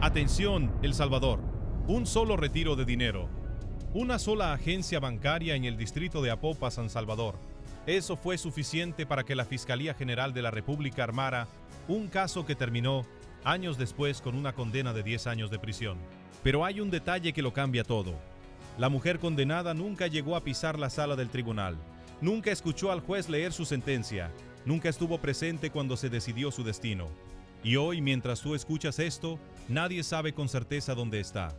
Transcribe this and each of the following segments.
Atención, El Salvador. Un solo retiro de dinero. Una sola agencia bancaria en el distrito de Apopa, San Salvador. Eso fue suficiente para que la Fiscalía General de la República armara un caso que terminó años después con una condena de 10 años de prisión. Pero hay un detalle que lo cambia todo. La mujer condenada nunca llegó a pisar la sala del tribunal. Nunca escuchó al juez leer su sentencia. Nunca estuvo presente cuando se decidió su destino. Y hoy, mientras tú escuchas esto, nadie sabe con certeza dónde está.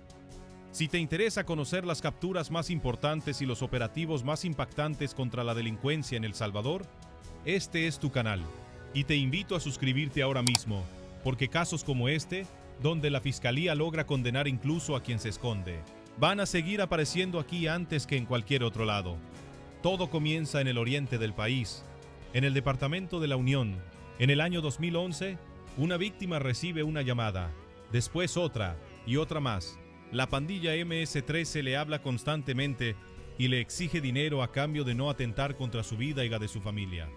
Si te interesa conocer las capturas más importantes y los operativos más impactantes contra la delincuencia en El Salvador, este es tu canal. Y te invito a suscribirte ahora mismo, porque casos como este, donde la Fiscalía logra condenar incluso a quien se esconde, van a seguir apareciendo aquí antes que en cualquier otro lado. Todo comienza en el oriente del país, en el departamento de La Unión. En el año 2011, una víctima recibe una llamada, después otra y otra más. La pandilla MS-13 le habla constantemente y le exige dinero a cambio de no atentar contra su vida y la de su familia.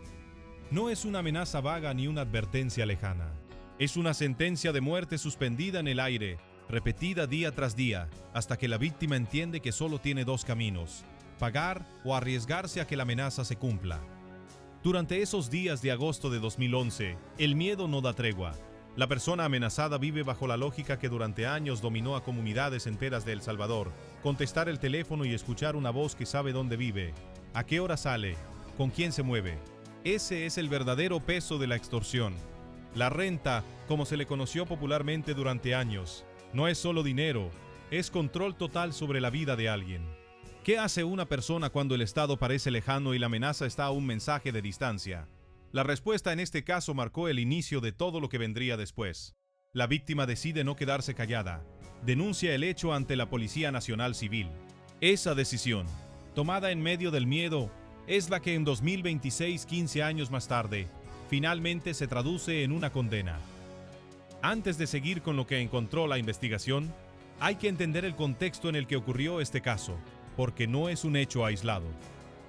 No es una amenaza vaga ni una advertencia lejana. Es una sentencia de muerte suspendida en el aire, repetida día tras día, hasta que la víctima entiende que solo tiene dos caminos: pagar o arriesgarse a que la amenaza se cumpla. Durante esos días de agosto de 2011, el miedo no da tregua. La persona amenazada vive bajo la lógica que durante años dominó a comunidades enteras de El Salvador: contestar el teléfono y escuchar una voz que sabe dónde vive, a qué hora sale, con quién se mueve. Ese es el verdadero peso de la extorsión. La renta, como se le conoció popularmente durante años, no es solo dinero, es control total sobre la vida de alguien. ¿Qué hace una persona cuando el Estado parece lejano y la amenaza está a un mensaje de distancia? La respuesta en este caso marcó el inicio de todo lo que vendría después. La víctima decide no quedarse callada. Denuncia el hecho ante la Policía Nacional Civil. Esa decisión, tomada en medio del miedo, es la que en 2026, 15 años más tarde, finalmente se traduce en una condena. Antes de seguir con lo que encontró la investigación, hay que entender el contexto en el que ocurrió este caso, porque no es un hecho aislado.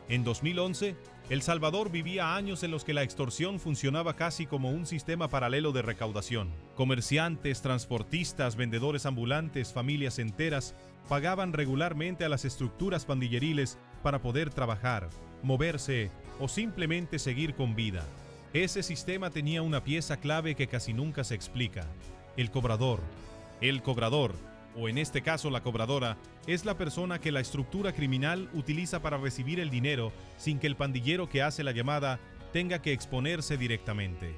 En 2011, El Salvador vivía años en los que la extorsión funcionaba casi como un sistema paralelo de recaudación. Comerciantes, transportistas, vendedores ambulantes, familias enteras pagaban regularmente a las estructuras pandilleriles para poder trabajar, moverse o simplemente seguir con vida. Ese sistema tenía una pieza clave que casi nunca se explica: el cobrador. El cobrador, o en este caso la cobradora, es la persona que la estructura criminal utiliza para recibir el dinero sin que el pandillero que hace la llamada tenga que exponerse directamente.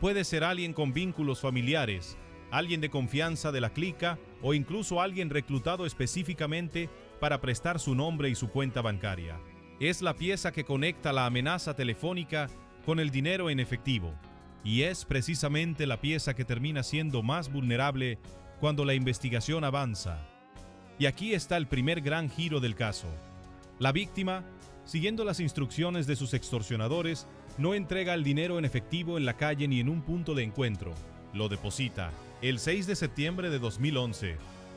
Puede ser alguien con vínculos familiares, alguien de confianza de la clica o incluso alguien reclutado específicamente para prestar su nombre y su cuenta bancaria. Es la pieza que conecta la amenaza telefónica con el dinero en efectivo, y es precisamente la pieza que termina siendo más vulnerable cuando la investigación avanza. Y aquí está el primer gran giro del caso. La víctima, siguiendo las instrucciones de sus extorsionadores, no entrega el dinero en efectivo en la calle ni en un punto de encuentro. Lo deposita el 6 de septiembre de 2011.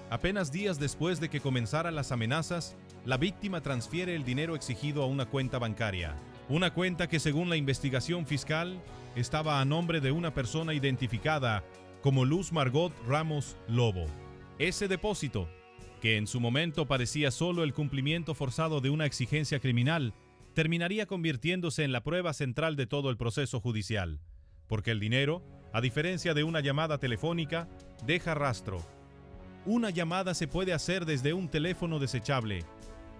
Apenas días después de que comenzaran las amenazas, la víctima transfiere el dinero exigido a una cuenta bancaria. Una cuenta que, según la investigación fiscal, estaba a nombre de una persona identificada como Luz Margot Ramos Lobo. Ese depósito, que en su momento parecía solo el cumplimiento forzado de una exigencia criminal, terminaría convirtiéndose en la prueba central de todo el proceso judicial, porque el dinero, a diferencia de una llamada telefónica, deja rastro. Una llamada se puede hacer desde un teléfono desechable,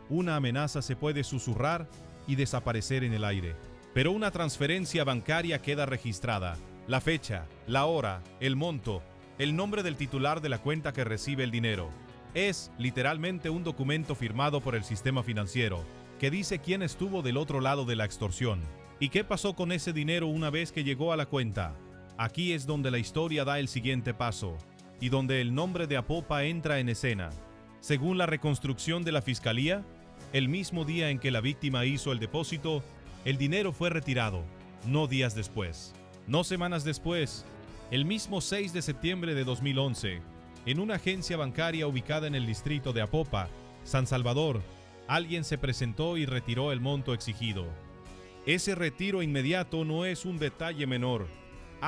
una amenaza se puede susurrar y desaparecer en el aire, pero una transferencia bancaria queda registrada: la fecha, la hora, el monto, el nombre del titular de la cuenta que recibe el dinero. Es literalmente un documento firmado por el sistema financiero que dice quién estuvo del otro lado de la extorsión y qué pasó con ese dinero una vez que llegó a la cuenta. Aquí es donde la historia da el siguiente paso y donde el nombre de Apopa entra en escena. Según la reconstrucción de la Fiscalía, el mismo día en que la víctima hizo el depósito, el dinero fue retirado, no días después. No semanas después, el mismo 6 de septiembre de 2011, en una agencia bancaria ubicada en el distrito de Apopa, San Salvador, alguien se presentó y retiró el monto exigido. Ese retiro inmediato no es un detalle menor.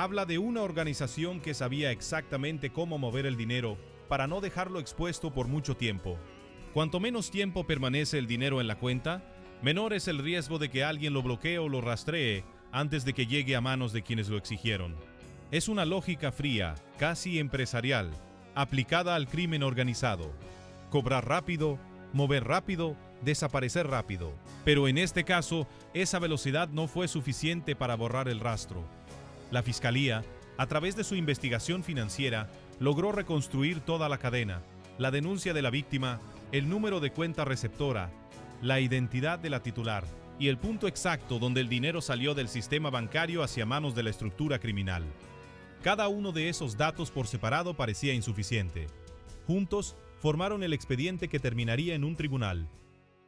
Habla de una organización que sabía exactamente cómo mover el dinero para no dejarlo expuesto por mucho tiempo. Cuanto menos tiempo permanece el dinero en la cuenta, menor es el riesgo de que alguien lo bloquee o lo rastree antes de que llegue a manos de quienes lo exigieron. Es una lógica fría, casi empresarial, aplicada al crimen organizado. Cobrar rápido, mover rápido, desaparecer rápido. Pero en este caso, esa velocidad no fue suficiente para borrar el rastro. La Fiscalía, a través de su investigación financiera, logró reconstruir toda la cadena, la denuncia de la víctima, el número de cuenta receptora, la identidad de la titular y el punto exacto donde el dinero salió del sistema bancario hacia manos de la estructura criminal. Cada uno de esos datos por separado parecía insuficiente. Juntos, formaron el expediente que terminaría en un tribunal.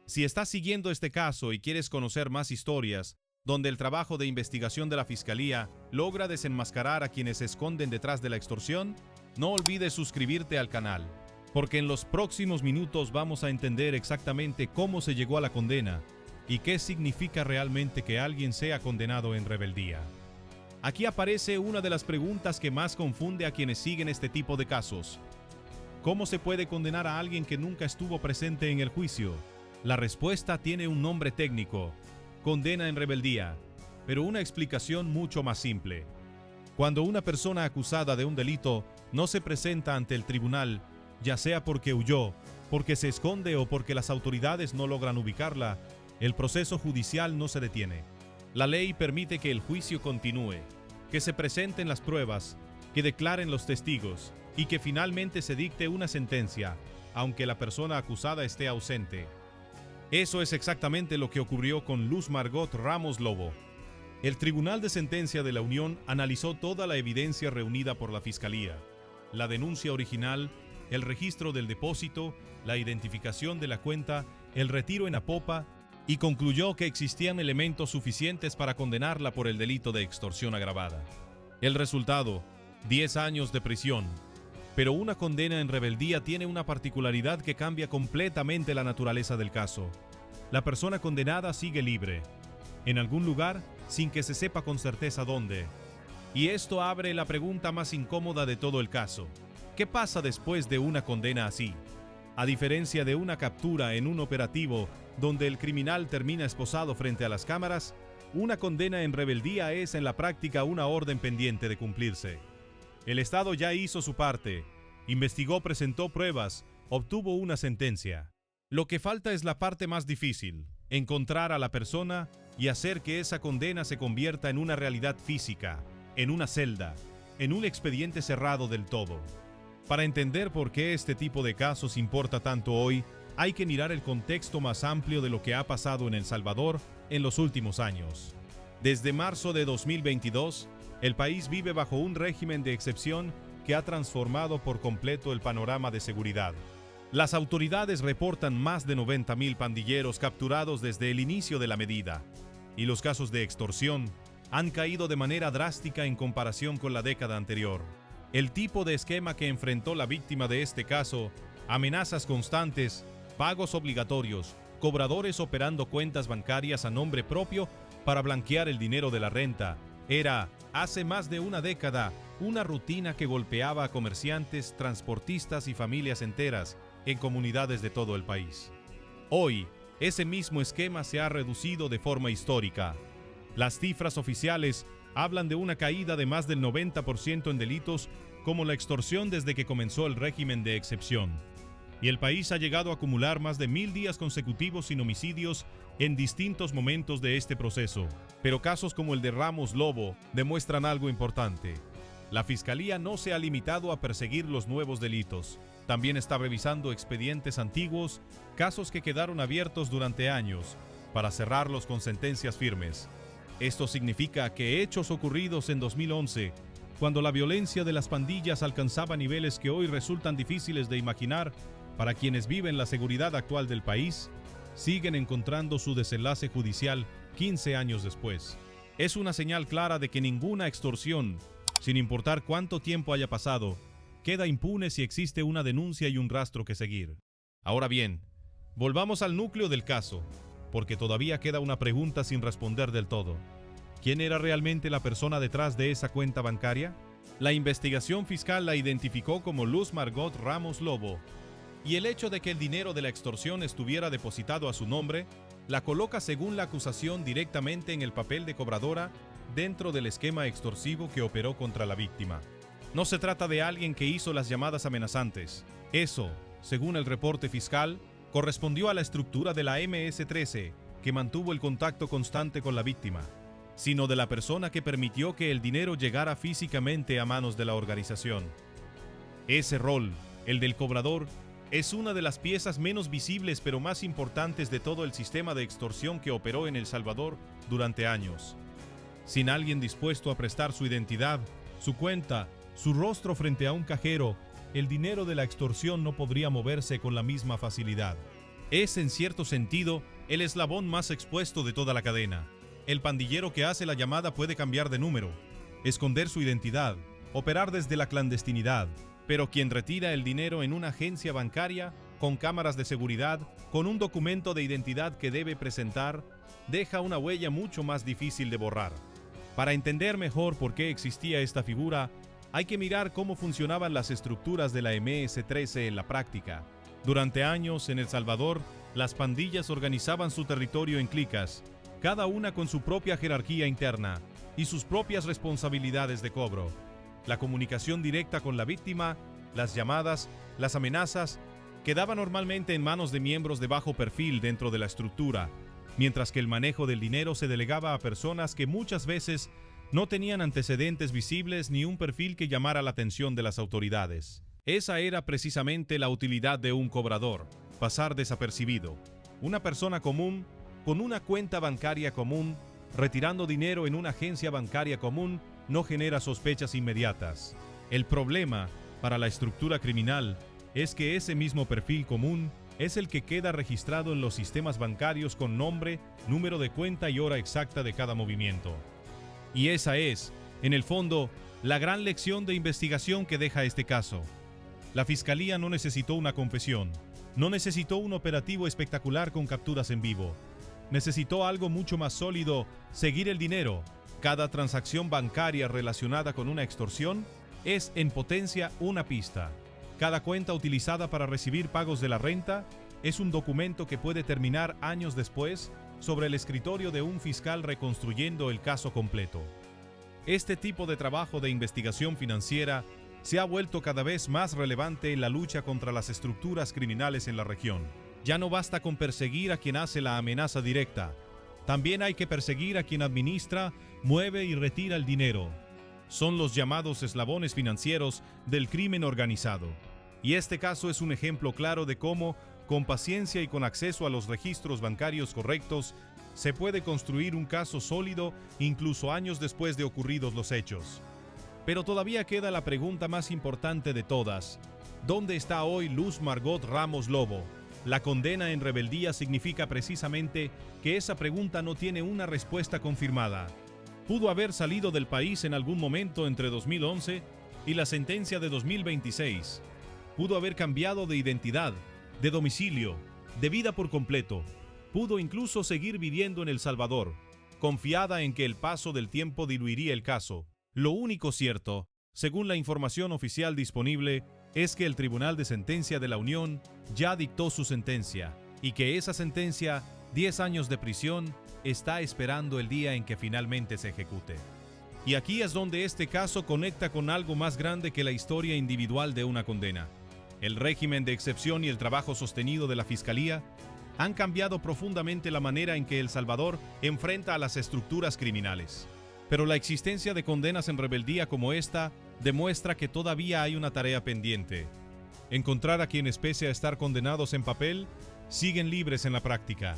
Si estás siguiendo este caso y quieres conocer más historias, donde el trabajo de investigación de la Fiscalía logra desenmascarar a quienes se esconden detrás de la extorsión, no olvides suscribirte al canal, porque en los próximos minutos vamos a entender exactamente cómo se llegó a la condena y qué significa realmente que alguien sea condenado en rebeldía. Aquí aparece una de las preguntas que más confunde a quienes siguen este tipo de casos. ¿Cómo se puede condenar a alguien que nunca estuvo presente en el juicio? La respuesta tiene un nombre técnico: condena en rebeldía, pero una explicación mucho más simple. Cuando una persona acusada de un delito no se presenta ante el tribunal, ya sea porque huyó, porque se esconde o porque las autoridades no logran ubicarla, el proceso judicial no se detiene. La ley permite que el juicio continúe, que se presenten las pruebas, que declaren los testigos y que finalmente se dicte una sentencia, aunque la persona acusada esté ausente. Eso es exactamente lo que ocurrió con Luz Margot Ramos Lobo. El Tribunal de Sentencia de la Unión analizó toda la evidencia reunida por la Fiscalía, la denuncia original, el registro del depósito, la identificación de la cuenta, el retiro en Apopa, y concluyó que existían elementos suficientes para condenarla por el delito de extorsión agravada. El resultado: 10 años de prisión. Pero una condena en rebeldía tiene una particularidad que cambia completamente la naturaleza del caso. La persona condenada sigue libre, en algún lugar, sin que se sepa con certeza dónde. Y esto abre la pregunta más incómoda de todo el caso: ¿qué pasa después de una condena así? A diferencia de una captura en un operativo donde el criminal termina esposado frente a las cámaras, una condena en rebeldía es en la práctica una orden pendiente de cumplirse. El Estado ya hizo su parte, investigó, presentó pruebas, obtuvo una sentencia. Lo que falta es la parte más difícil: encontrar a la persona y hacer que esa condena se convierta en una realidad física, en una celda, en un expediente cerrado del todo. Para entender por qué este tipo de casos importa tanto hoy, hay que mirar el contexto más amplio de lo que ha pasado en El Salvador en los últimos años. Desde marzo de 2022, el país vive bajo un régimen de excepción que ha transformado por completo el panorama de seguridad. Las autoridades reportan más de 90,000 pandilleros capturados desde el inicio de la medida, y los casos de extorsión han caído de manera drástica en comparación con la década anterior. El tipo de esquema que enfrentó la víctima de este caso: amenazas constantes, pagos obligatorios, cobradores operando cuentas bancarias a nombre propio para blanquear el dinero de la renta, era, hace más de una década, una rutina que golpeaba a comerciantes, transportistas y familias enteras en comunidades de todo el país. Hoy, ese mismo esquema se ha reducido de forma histórica. Las cifras oficiales hablan de una caída de más del 90% en delitos como la extorsión desde que comenzó el régimen de excepción. Y el país ha llegado a acumular más de 1,000 días consecutivos sin homicidios en distintos momentos de este proceso. Pero casos como el de Ramos Lobo demuestran algo importante. La Fiscalía no se ha limitado a perseguir los nuevos delitos. También está revisando expedientes antiguos, casos que quedaron abiertos durante años, para cerrarlos con sentencias firmes. Esto significa que hechos ocurridos en 2011, cuando la violencia de las pandillas alcanzaba niveles que hoy resultan difíciles de imaginar para quienes viven la seguridad actual del país, siguen encontrando su desenlace judicial 15 años después. Es una señal clara de que ninguna extorsión, sin importar cuánto tiempo haya pasado, queda impune si existe una denuncia y un rastro que seguir. Ahora bien, volvamos al núcleo del caso, porque todavía queda una pregunta sin responder del todo. ¿Quién era realmente la persona detrás de esa cuenta bancaria? La investigación fiscal la identificó como Luz Margot Ramos Lobo, y el hecho de que el dinero de la extorsión estuviera depositado a su nombre la coloca, según la acusación, directamente en el papel de cobradora dentro del esquema extorsivo que operó contra la víctima. No se trata de alguien que hizo las llamadas amenazantes. Eso, según el reporte fiscal, correspondió a la estructura de la MS-13, que mantuvo el contacto constante con la víctima, sino de la persona que permitió que el dinero llegara físicamente a manos de la organización. Ese rol, el del cobrador, es una de las piezas menos visibles pero más importantes de todo el sistema de extorsión que operó en El Salvador durante años. Sin alguien dispuesto a prestar su identidad, su cuenta, su rostro frente a un cajero, el dinero de la extorsión no podría moverse con la misma facilidad. Es, en cierto sentido, el eslabón más expuesto de toda la cadena. El pandillero que hace la llamada puede cambiar de número, esconder su identidad, operar desde la clandestinidad, pero quien retira el dinero en una agencia bancaria, con cámaras de seguridad, con un documento de identidad que debe presentar, deja una huella mucho más difícil de borrar. Para entender mejor por qué existía esta figura, hay que mirar cómo funcionaban las estructuras de la MS-13 en la práctica. Durante años, en El Salvador, las pandillas organizaban su territorio en clicas, cada una con su propia jerarquía interna y sus propias responsabilidades de cobro. La comunicación directa con la víctima, las llamadas, las amenazas, quedaba normalmente en manos de miembros de bajo perfil dentro de la estructura, mientras que el manejo del dinero se delegaba a personas que muchas veces no tenían antecedentes visibles ni un perfil que llamara la atención de las autoridades. Esa era precisamente la utilidad de un cobrador: pasar desapercibido. Una persona común, con una cuenta bancaria común, retirando dinero en una agencia bancaria común, no genera sospechas inmediatas. El problema para la estructura criminal es que ese mismo perfil común es el que queda registrado en los sistemas bancarios con nombre, número de cuenta y hora exacta de cada movimiento. Y esa es, en el fondo, la gran lección de investigación que deja este caso. La Fiscalía no necesitó una confesión, no necesitó un operativo espectacular con capturas en vivo. Necesitó algo mucho más sólido: seguir el dinero. Cada transacción bancaria relacionada con una extorsión es, en potencia, una pista. Cada cuenta utilizada para recibir pagos de la renta es un documento que puede terminar años después sobre el escritorio de un fiscal reconstruyendo el caso completo. Este tipo de trabajo de investigación financiera se ha vuelto cada vez más relevante en la lucha contra las estructuras criminales en la región. Ya no basta con perseguir a quien hace la amenaza directa. También hay que perseguir a quien administra, mueve y retira el dinero. Son los llamados eslabones financieros del crimen organizado. Y este caso es un ejemplo claro de cómo, con paciencia y con acceso a los registros bancarios correctos, se puede construir un caso sólido incluso años después de ocurridos los hechos. Pero todavía queda la pregunta más importante de todas: ¿dónde está hoy Luz Margot Ramos Lobo? La condena en rebeldía significa precisamente que esa pregunta no tiene una respuesta confirmada. Pudo haber salido del país en algún momento entre 2011 y la sentencia de 2026. Pudo haber cambiado de identidad, de domicilio, de vida por completo. Pudo incluso seguir viviendo en El Salvador, confiada en que el paso del tiempo diluiría el caso. Lo único cierto, según la información oficial disponible, es que el Tribunal de Sentencia de la Unión ya dictó su sentencia, y que esa sentencia, 10 años de prisión, está esperando el día en que finalmente se ejecute. Y aquí es donde este caso conecta con algo más grande que la historia individual de una condena. El régimen de excepción y el trabajo sostenido de la Fiscalía han cambiado profundamente la manera en que El Salvador enfrenta a las estructuras criminales. Pero la existencia de condenas en rebeldía como esta demuestra que todavía hay una tarea pendiente: encontrar a quienes, pese a estar condenados en papel, siguen libres en la práctica.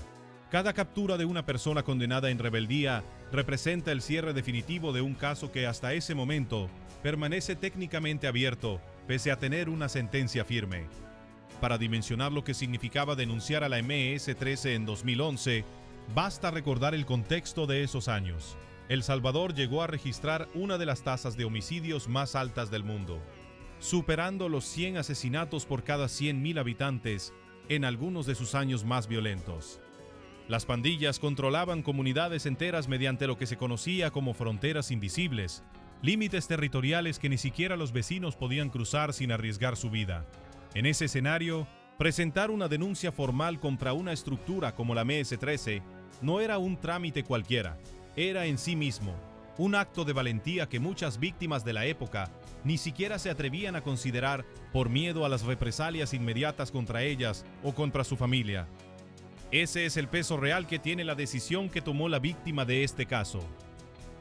Cada captura de una persona condenada en rebeldía representa el cierre definitivo de un caso que hasta ese momento permanece técnicamente abierto, pese a tener una sentencia firme. Para dimensionar lo que significaba denunciar a la MS-13 en 2011, basta recordar el contexto de esos años. El Salvador llegó a registrar una de las tasas de homicidios más altas del mundo, superando los 100 asesinatos por cada 100.000 habitantes en algunos de sus años más violentos. Las pandillas controlaban comunidades enteras mediante lo que se conocía como fronteras invisibles, límites territoriales que ni siquiera los vecinos podían cruzar sin arriesgar su vida. En ese escenario, presentar una denuncia formal contra una estructura como la MS-13 no era un trámite cualquiera, era en sí mismo un acto de valentía que muchas víctimas de la época ni siquiera se atrevían a considerar por miedo a las represalias inmediatas contra ellas o contra su familia. Ese es el peso real que tiene la decisión que tomó la víctima de este caso.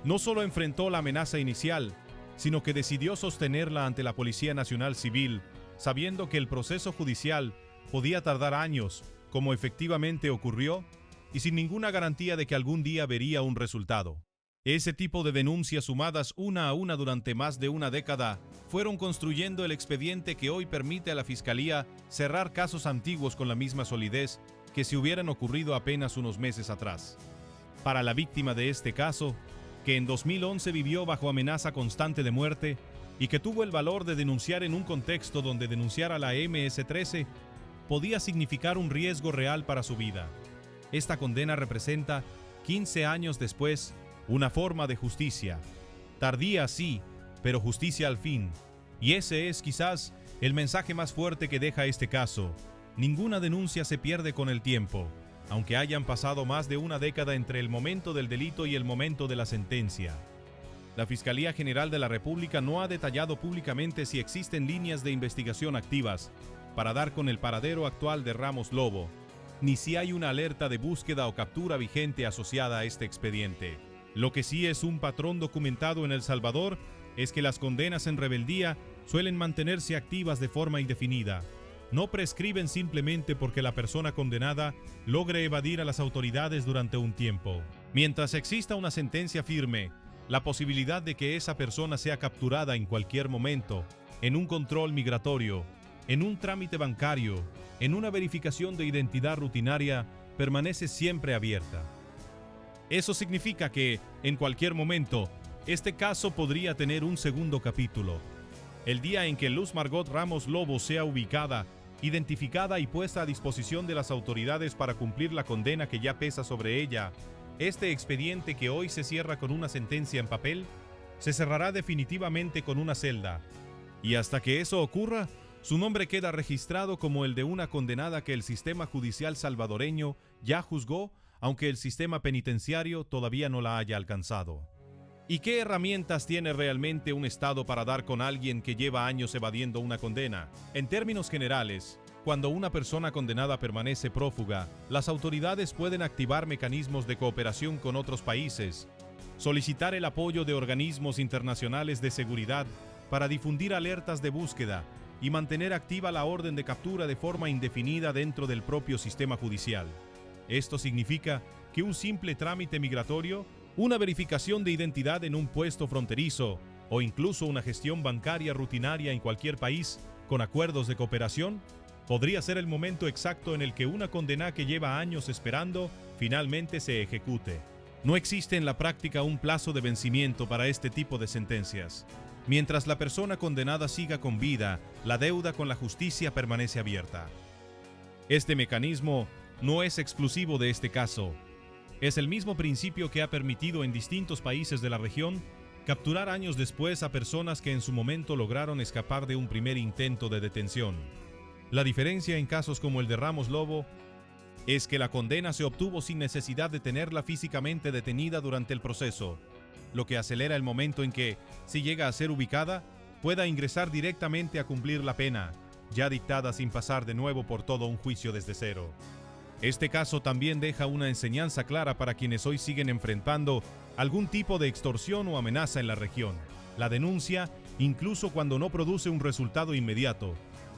No solo enfrentó la amenaza inicial, sino que decidió sostenerla ante la Policía Nacional Civil, sabiendo que el proceso judicial podía tardar años, como efectivamente ocurrió, y sin ninguna garantía de que algún día vería un resultado. Ese tipo de denuncias sumadas una a una durante más de una década fueron construyendo el expediente que hoy permite a la Fiscalía cerrar casos antiguos con la misma solidez que si hubieran ocurrido apenas unos meses atrás. Para la víctima de este caso, que en 2011 vivió bajo amenaza constante de muerte y que tuvo el valor de denunciar en un contexto donde denunciar a la MS-13 podía significar un riesgo real para su vida. Esta condena representa, 15 años después, una forma de justicia. Tardía sí, pero justicia al fin. Y ese es quizás el mensaje más fuerte que deja este caso. Ninguna denuncia se pierde con el tiempo, aunque hayan pasado más de una década entre el momento del delito y el momento de la sentencia. La Fiscalía General de la República no ha detallado públicamente si existen líneas de investigación activas para dar con el paradero actual de Ramos Lobo, ni si hay una alerta de búsqueda o captura vigente asociada a este expediente. Lo que sí es un patrón documentado en El Salvador es que las condenas en rebeldía suelen mantenerse activas de forma indefinida. No prescriben simplemente porque la persona condenada logre evadir a las autoridades durante un tiempo. Mientras exista una sentencia firme, la posibilidad de que esa persona sea capturada en cualquier momento, en un control migratorio, en un trámite bancario, en una verificación de identidad rutinaria, permanece siempre abierta. Eso significa que, en cualquier momento, este caso podría tener un segundo capítulo. El día en que Luz Margot Ramos Lobo sea ubicada, identificada y puesta a disposición de las autoridades para cumplir la condena que ya pesa sobre ella, este expediente que hoy se cierra con una sentencia en papel, se cerrará definitivamente con una celda. Y hasta que eso ocurra, su nombre queda registrado como el de una condenada que el sistema judicial salvadoreño ya juzgó, aunque el sistema penitenciario todavía no la haya alcanzado. ¿Y qué herramientas tiene realmente un Estado para dar con alguien que lleva años evadiendo una condena? En términos generales, cuando una persona condenada permanece prófuga, las autoridades pueden activar mecanismos de cooperación con otros países, solicitar el apoyo de organismos internacionales de seguridad para difundir alertas de búsqueda y mantener activa la orden de captura de forma indefinida dentro del propio sistema judicial. Esto significa que un simple trámite migratorio, una verificación de identidad en un puesto fronterizo o incluso una gestión bancaria rutinaria en cualquier país con acuerdos de cooperación, podría ser el momento exacto en el que una condena que lleva años esperando finalmente se ejecute. No existe en la práctica un plazo de vencimiento para este tipo de sentencias. Mientras la persona condenada siga con vida, la deuda con la justicia permanece abierta. Este mecanismo no es exclusivo de este caso. Es el mismo principio que ha permitido en distintos países de la región capturar años después a personas que en su momento lograron escapar de un primer intento de detención. La diferencia en casos como el de Ramos Lobo es que la condena se obtuvo sin necesidad de tenerla físicamente detenida durante el proceso, lo que acelera el momento en que, si llega a ser ubicada, pueda ingresar directamente a cumplir la pena, ya dictada sin pasar de nuevo por todo un juicio desde cero. Este caso también deja una enseñanza clara para quienes hoy siguen enfrentando algún tipo de extorsión o amenaza en la región. La denuncia, incluso cuando no produce un resultado inmediato,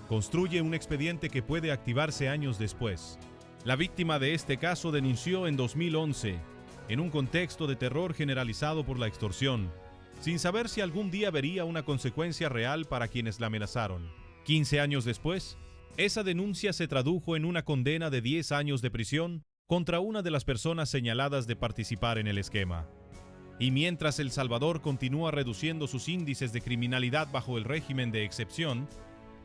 construye un expediente que puede activarse años después. La víctima de este caso denunció en 2011, en un contexto de terror generalizado por la extorsión, sin saber si algún día vería una consecuencia real para quienes la amenazaron. 15 años después, esa denuncia se tradujo en una condena de 10 años de prisión contra una de las personas señaladas de participar en el esquema. Y mientras El Salvador continúa reduciendo sus índices de criminalidad bajo el régimen de excepción,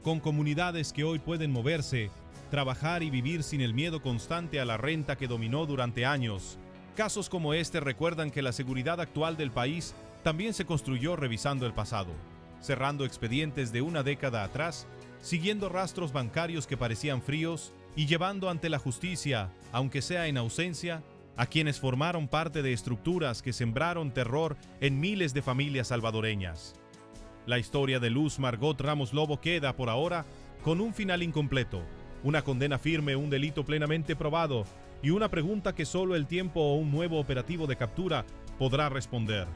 con comunidades que hoy pueden moverse, trabajar y vivir sin el miedo constante a la renta que dominó durante años. Casos como este recuerdan que la seguridad actual del país también se construyó revisando el pasado, cerrando expedientes de una década atrás, siguiendo rastros bancarios que parecían fríos y llevando ante la justicia, aunque sea en ausencia, a quienes formaron parte de estructuras que sembraron terror en miles de familias salvadoreñas. La historia de Luz Margot Ramos Lobo queda, por ahora, con un final incompleto, una condena firme, un delito plenamente probado y una pregunta que solo el tiempo o un nuevo operativo de captura podrá responder.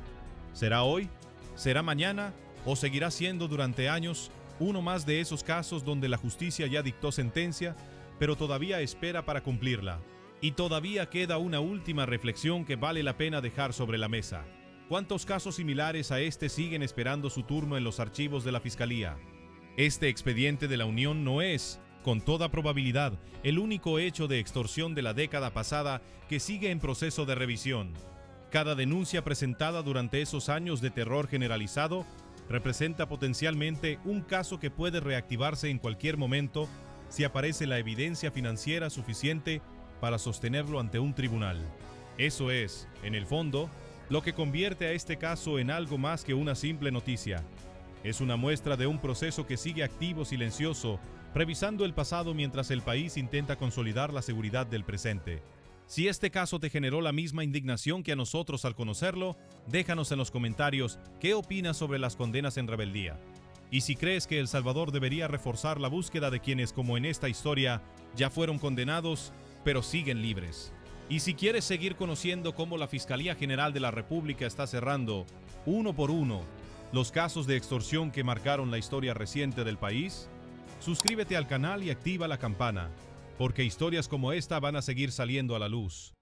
¿Será hoy? ¿Será mañana? ¿O seguirá siendo durante años uno más de esos casos donde la justicia ya dictó sentencia, pero todavía espera para cumplirla? Y todavía queda una última reflexión que vale la pena dejar sobre la mesa. ¿Cuántos casos similares a este siguen esperando su turno en los archivos de la Fiscalía? Este expediente de la Unión no es, con toda probabilidad, el único hecho de extorsión de la década pasada que sigue en proceso de revisión. Cada denuncia presentada durante esos años de terror generalizado representa potencialmente un caso que puede reactivarse en cualquier momento si aparece la evidencia financiera suficiente para sostenerlo ante un tribunal. Eso es, en el fondo, lo que convierte a este caso en algo más que una simple noticia. Es una muestra de un proceso que sigue activo, silencioso, revisando el pasado mientras el país intenta consolidar la seguridad del presente. Si este caso te generó la misma indignación que a nosotros al conocerlo, déjanos en los comentarios qué opinas sobre las condenas en rebeldía. Y si crees que El Salvador debería reforzar la búsqueda de quienes, como en esta historia, ya fueron condenados, pero siguen libres. Y si quieres seguir conociendo cómo la Fiscalía General de la República está cerrando, uno por uno, los casos de extorsión que marcaron la historia reciente del país, suscríbete al canal y activa la campana, porque historias como esta van a seguir saliendo a la luz.